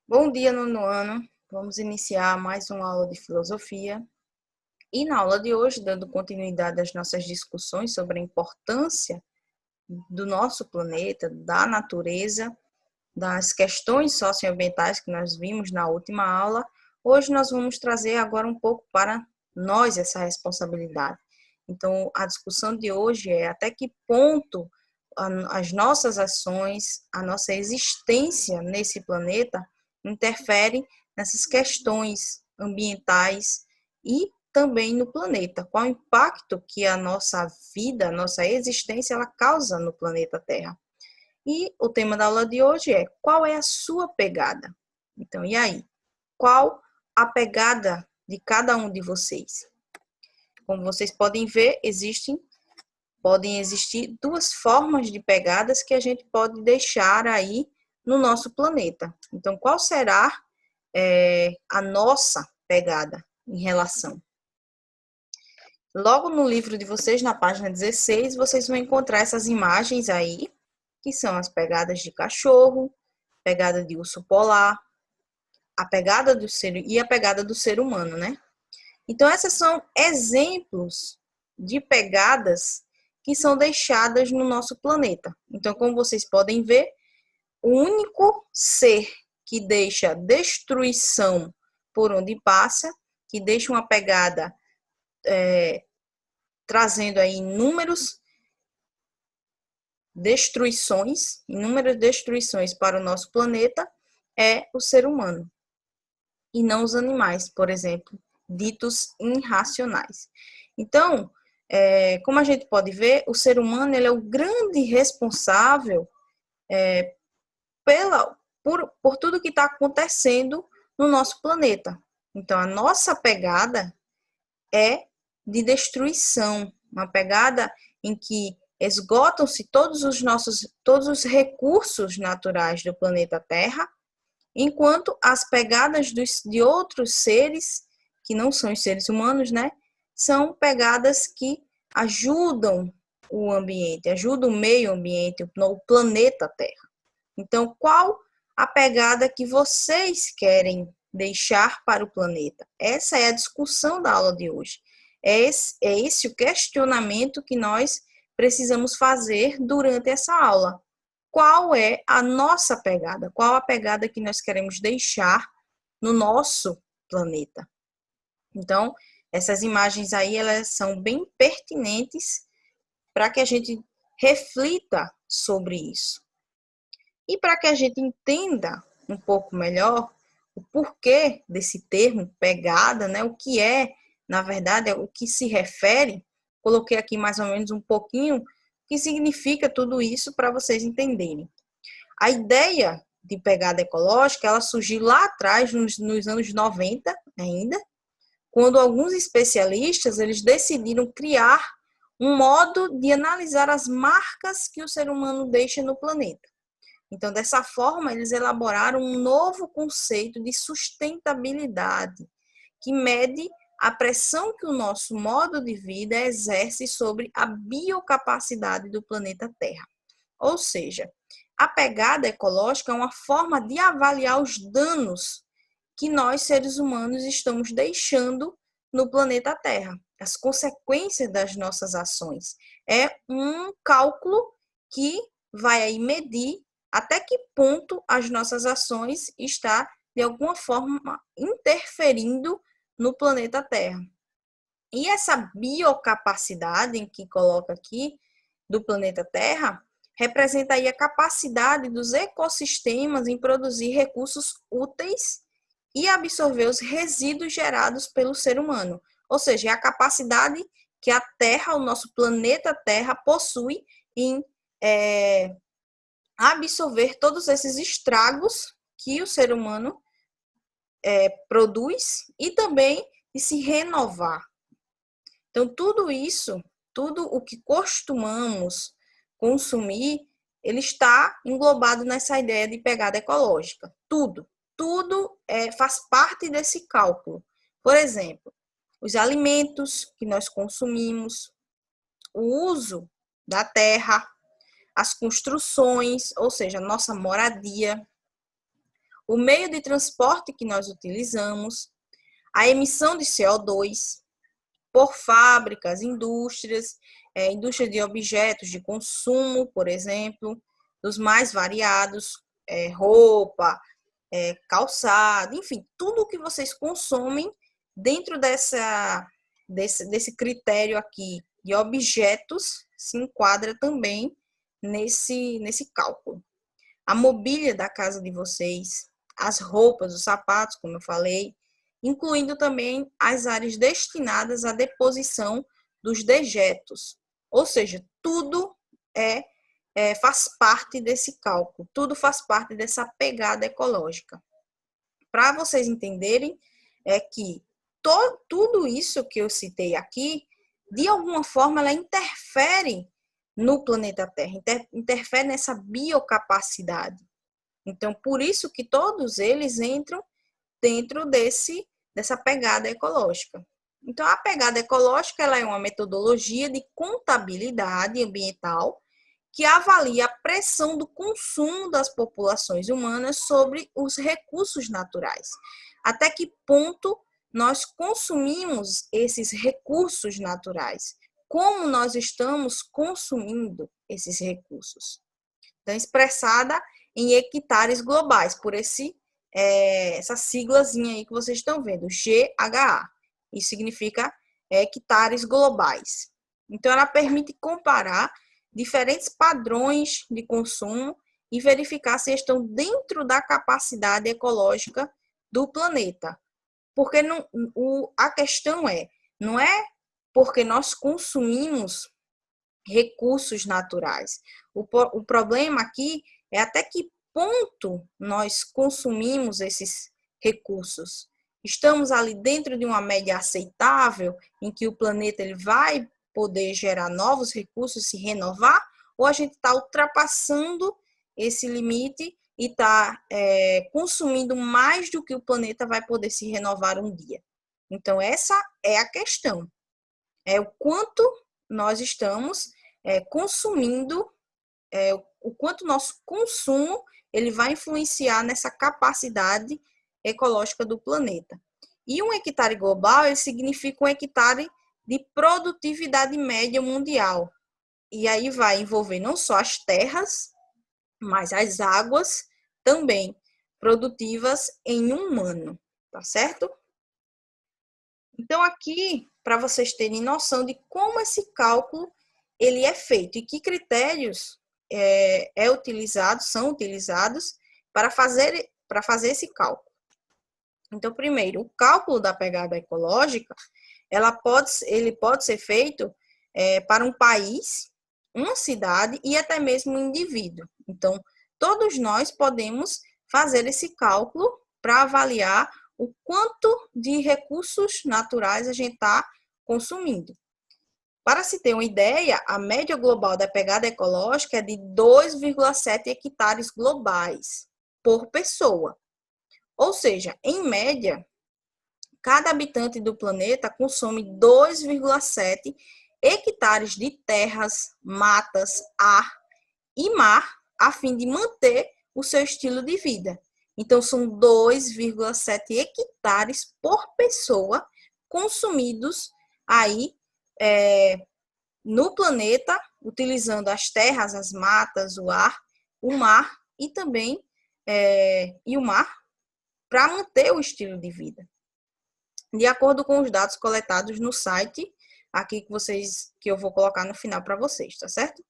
Bom dia, nono ano. Vamos iniciar mais uma aula de filosofia. E na aula de hoje, dando continuidade às nossas discussões sobre a importância do nosso planeta, da natureza, das questões socioambientais que nós vimos na última aula, hoje nós vamos trazer agora um pouco para nós essa responsabilidade. Então, a discussão de hoje é até que ponto as nossas ações, a nossa existência nesse planeta interfere nessas questões ambientais e também no planeta. Qual o impacto que a nossa vida, a nossa existência, ela causa no planeta Terra. E o tema da aula de hoje é: qual é a sua pegada? Então, e aí? Qual a pegada de cada um de vocês? Como vocês podem ver, podem existir duas formas de pegadas que a gente pode deixar aí no nosso planeta. Então, qual será a nossa pegada em relação? Logo no livro de vocês, na página 16, vocês vão encontrar essas imagens aí, que são as pegadas de cachorro, pegada de urso polar, a pegada do ser e a pegada do ser humano, né? Então, essas são exemplos de pegadas que são deixadas no nosso planeta. Então, como vocês podem ver, o único ser que deixa destruição por onde passa, que deixa uma pegada trazendo aí inúmeras destruições para o nosso planeta, é o ser humano. E não os animais, por exemplo, ditos irracionais. Então, como a gente pode ver, o ser humano ele é o grande responsável por tudo que está acontecendo no nosso planeta. Então, a nossa pegada é de destruição, uma pegada em que esgotam-se todos os recursos naturais do planeta Terra, enquanto as pegadas de outros seres, que não são os seres humanos, né, são pegadas que ajudam o ambiente, ajudam o meio ambiente, o planeta Terra. Então, qual a pegada que vocês querem deixar para o planeta? Essa é a discussão da aula de hoje. É esse o questionamento que nós precisamos fazer durante essa aula. Qual é a nossa pegada? Qual a pegada que nós queremos deixar no nosso planeta? Então, essas imagens aí, elas são bem pertinentes para que a gente reflita sobre isso. E para que a gente entenda um pouco melhor o porquê desse termo pegada, né? O que é, na verdade, o que se refere, coloquei aqui mais ou menos um pouquinho o que significa tudo isso para vocês entenderem. A ideia de pegada ecológica, ela surgiu lá atrás, nos anos 90 ainda, quando alguns especialistas eles decidiram criar um modo de analisar as marcas que o ser humano deixa no planeta. Então, dessa forma, eles elaboraram um novo conceito de sustentabilidade, que mede a pressão que o nosso modo de vida exerce sobre a biocapacidade do planeta Terra. Ou seja, a pegada ecológica é uma forma de avaliar os danos que nós, seres humanos, estamos deixando no planeta Terra, as consequências das nossas ações. É um cálculo que vai aí medir até que ponto as nossas ações estão, de alguma forma, interferindo no planeta Terra. E essa biocapacidade que coloca aqui do planeta Terra representa aí a capacidade dos ecossistemas em produzir recursos úteis e absorver os resíduos gerados pelo ser humano. Ou seja, é a capacidade que a Terra, o nosso planeta Terra, possui em absorver todos esses estragos que o ser humano produz e também de se renovar. Então, tudo isso, tudo o que costumamos consumir, ele está englobado nessa ideia de pegada ecológica. Tudo faz parte desse cálculo. Por exemplo, os alimentos que nós consumimos, o uso da terra, as construções, ou seja, nossa moradia, o meio de transporte que nós utilizamos, a emissão de CO2 por fábricas, indústrias, indústria de objetos de consumo, por exemplo, dos mais variados, roupa, calçado, enfim, tudo que vocês consomem dentro desse critério aqui de objetos se enquadra também nesse cálculo. A mobília da casa de vocês, as roupas, os sapatos, como eu falei, incluindo também as áreas destinadas à deposição dos dejetos. Ou seja, tudo faz parte desse cálculo, tudo faz parte dessa pegada ecológica. Para vocês entenderem, é que tudo isso que eu citei aqui, de alguma forma, ela interfere no planeta Terra, interfere nessa biocapacidade. Então, por isso que todos eles entram dentro dessa pegada ecológica. Então, a pegada ecológica ela é uma metodologia de contabilidade ambiental que avalia a pressão do consumo das populações humanas sobre os recursos naturais. Até que ponto nós consumimos esses recursos naturais? Como nós estamos consumindo esses recursos? Então, expressada em hectares globais, por essa siglazinha aí que vocês estão vendo, GHA. Isso significa hectares globais. Então, ela permite comparar diferentes padrões de consumo e verificar se estão dentro da capacidade ecológica do planeta. Porque a questão não é porque nós consumimos recursos naturais. O problema aqui é até que ponto nós consumimos esses recursos. Estamos ali dentro de uma média aceitável, em que o planeta ele vai poder gerar novos recursos, se renovar, ou a gente está ultrapassando esse limite e está consumindo mais do que o planeta vai poder se renovar um dia. Então, essa é a questão. É o quanto nós estamos consumindo, o quanto nosso consumo ele vai influenciar nessa capacidade ecológica do planeta. E um hectare global ele significa um hectare de produtividade média mundial. E aí vai envolver não só as terras, mas as águas também produtivas em um ano, tá certo? Então, aqui, para vocês terem noção de como esse cálculo ele é feito e que critérios são utilizados para fazer esse cálculo. Então, primeiro, o cálculo da pegada ecológica, ele pode ser feito para um país, uma cidade e até mesmo um indivíduo. Então, todos nós podemos fazer esse cálculo para avaliar o quanto de recursos naturais a gente está consumindo. Para se ter uma ideia, a média global da pegada ecológica é de 2,7 hectares globais por pessoa. Ou seja, em média, cada habitante do planeta consome 2,7 hectares de terras, matas, ar e mar, a fim de manter o seu estilo de vida. Então, são 2,7 hectares por pessoa consumidos aí no planeta, utilizando as terras, as matas, o ar, o mar e também o mar para manter o estilo de vida. De acordo com os dados coletados no site, aqui que eu vou colocar no final para vocês, tá certo?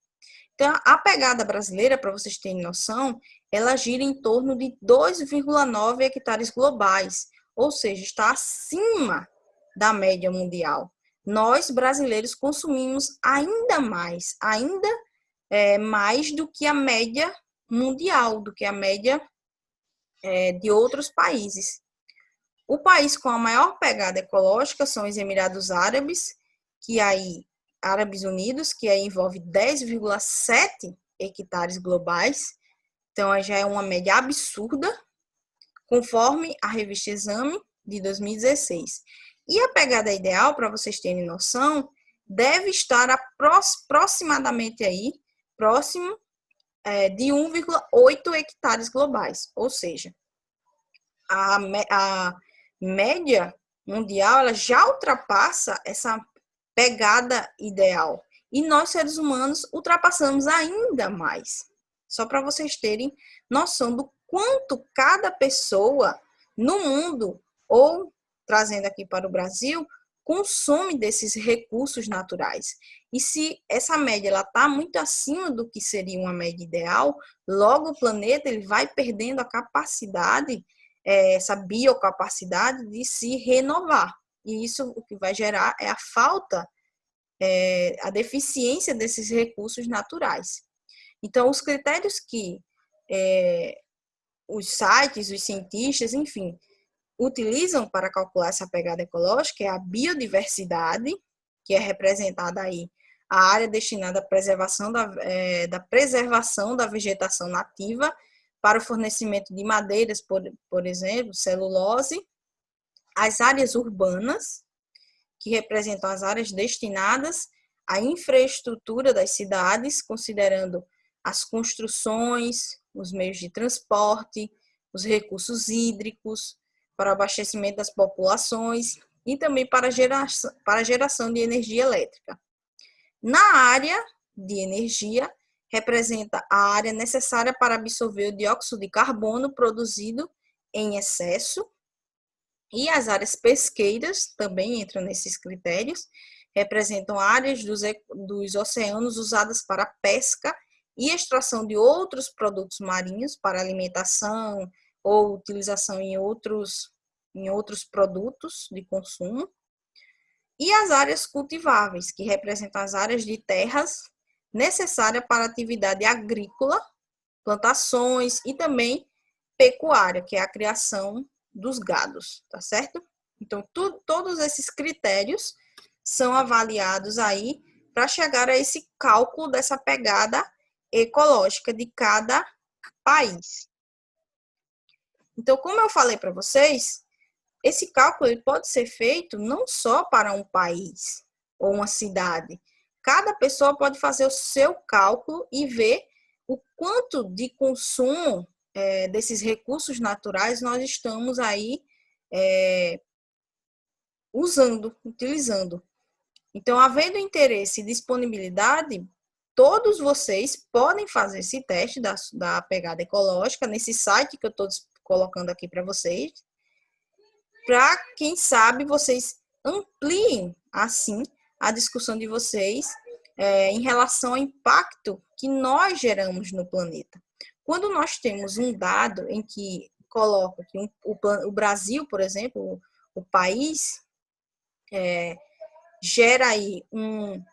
Então, a pegada brasileira, para vocês terem noção, ela gira em torno de 2,9 hectares globais, ou seja, está acima da média mundial. Nós, brasileiros, consumimos ainda mais do que a média mundial, do que a média de outros países. O país com a maior pegada ecológica são os Emirados Árabes, Árabes Unidos, que aí envolve 10,7 hectares globais. Então, já é uma média absurda, conforme a revista Exame de 2016. E a pegada ideal, para vocês terem noção, deve estar aproximadamente aí, próximo de 1,8 hectares globais. Ou seja, a média mundial ela já ultrapassa essa pegada ideal. E nós, seres humanos, ultrapassamos ainda mais. Só para vocês terem noção do quanto cada pessoa no mundo, ou trazendo aqui para o Brasil, consome desses recursos naturais. E se essa média está muito acima do que seria uma média ideal, logo o planeta ele vai perdendo a capacidade, essa biocapacidade de se renovar. E isso o que vai gerar é a falta, a deficiência desses recursos naturais. Então, os critérios que os sites, os cientistas, enfim, utilizam para calcular essa pegada ecológica é a biodiversidade, que é representada aí a área destinada à preservação da vegetação nativa para o fornecimento de madeiras, por exemplo, celulose, as áreas urbanas, que representam as áreas destinadas à infraestrutura das cidades, considerando as construções, os meios de transporte, os recursos hídricos, para o abastecimento das populações e também para a geração de energia elétrica. Na área de energia, representa a área necessária para absorver o dióxido de carbono produzido em excesso. E as áreas pesqueiras também entram nesses critérios, representam áreas dos oceanos usadas para pesca e extração de outros produtos marinhos para alimentação ou utilização em outros produtos de consumo. E as áreas cultiváveis, que representam as áreas de terras necessárias para atividade agrícola, plantações e também pecuária, que é a criação dos gados, tá certo? Então, todos esses critérios são avaliados aí para chegar a esse cálculo dessa pegada ecológica de cada país. Então, como eu falei para vocês, esse cálculo ele pode ser feito não só para um país ou uma cidade. Cada pessoa pode fazer o seu cálculo e ver o quanto de consumo desses recursos naturais nós estamos aí utilizando. Então, havendo interesse e disponibilidade, todos vocês podem fazer esse teste da pegada ecológica nesse site que eu estou colocando aqui para vocês, para, quem sabe, vocês ampliem, assim, a discussão de vocês em relação ao impacto que nós geramos no planeta. Quando nós temos um dado em que coloca que o Brasil, por exemplo, o país, gera aí um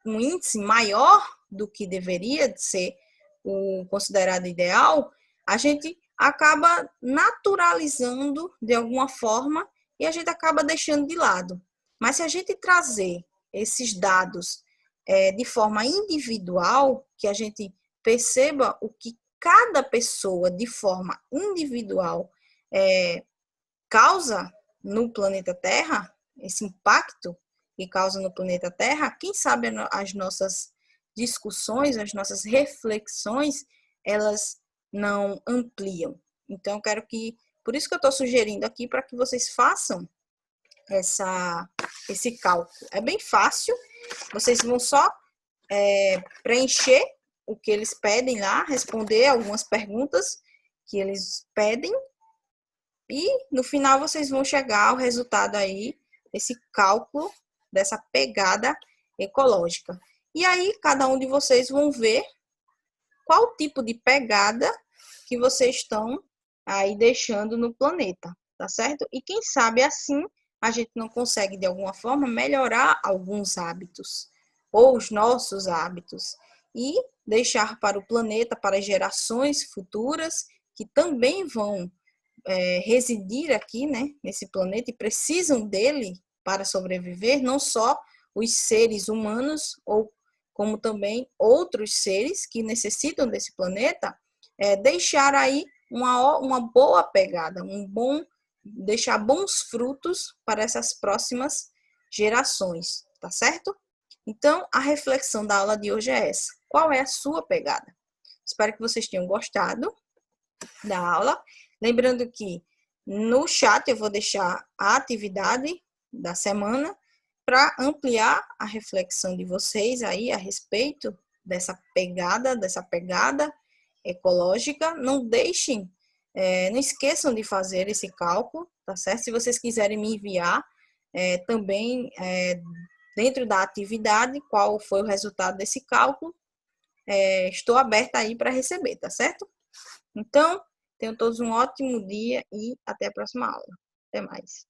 índice maior do que deveria ser o considerado ideal, a gente acaba naturalizando de alguma forma e a gente acaba deixando de lado. Mas se a gente trazer esses dados de forma individual, que a gente perceba o que cada pessoa, de forma individual, causa no planeta Terra, esse impacto que causa no planeta Terra, quem sabe as nossas discussões, as nossas reflexões, elas não ampliam. Então, eu quero por isso que eu estou sugerindo aqui, para que vocês façam esse cálculo. É bem fácil, vocês vão só preencher o que eles pedem lá, responder algumas perguntas que eles pedem, e no final vocês vão chegar ao resultado aí, esse cálculo dessa pegada ecológica. E aí, cada um de vocês vão ver qual tipo de pegada que vocês estão aí deixando no planeta, tá certo? E quem sabe assim a gente não consegue, de alguma forma, melhorar alguns hábitos, ou os nossos hábitos, e deixar para o planeta, para gerações futuras, que também vão residir aqui, né, nesse planeta, e precisam dele para sobreviver, não só os seres humanos, ou como também outros seres que necessitam desse planeta, deixar aí uma boa pegada, deixar bons frutos para essas próximas gerações, tá certo? Então, a reflexão da aula de hoje é essa. Qual é a sua pegada? Espero que vocês tenham gostado da aula. Lembrando que No chat eu vou deixar a atividade da semana para ampliar a reflexão de vocês aí a respeito dessa pegada ecológica. Não deixem, não esqueçam de fazer esse cálculo, tá certo? Se vocês quiserem me enviar também dentro da atividade qual foi o resultado desse cálculo, estou aberta aí para receber, tá certo? Então, tenham todos um ótimo dia e até a próxima aula. Até mais.